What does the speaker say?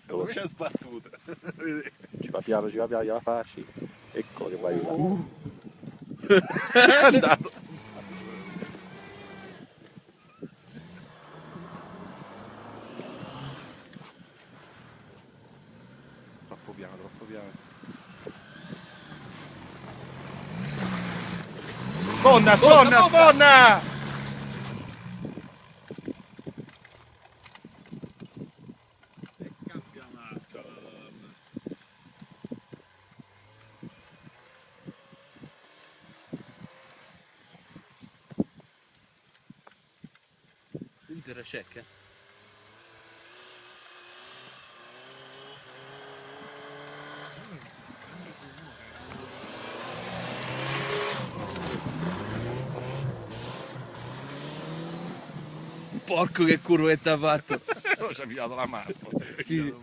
Come ci ha sbattuto? Ci va piano, gliela facci. Eccolo che vai là. È andato. Troppo piano, troppo piano. Sponda, sponda, sponda! L'intera cecca? Porco che curvetta ha fatto! Ci ha pigliato la mappa. Sì.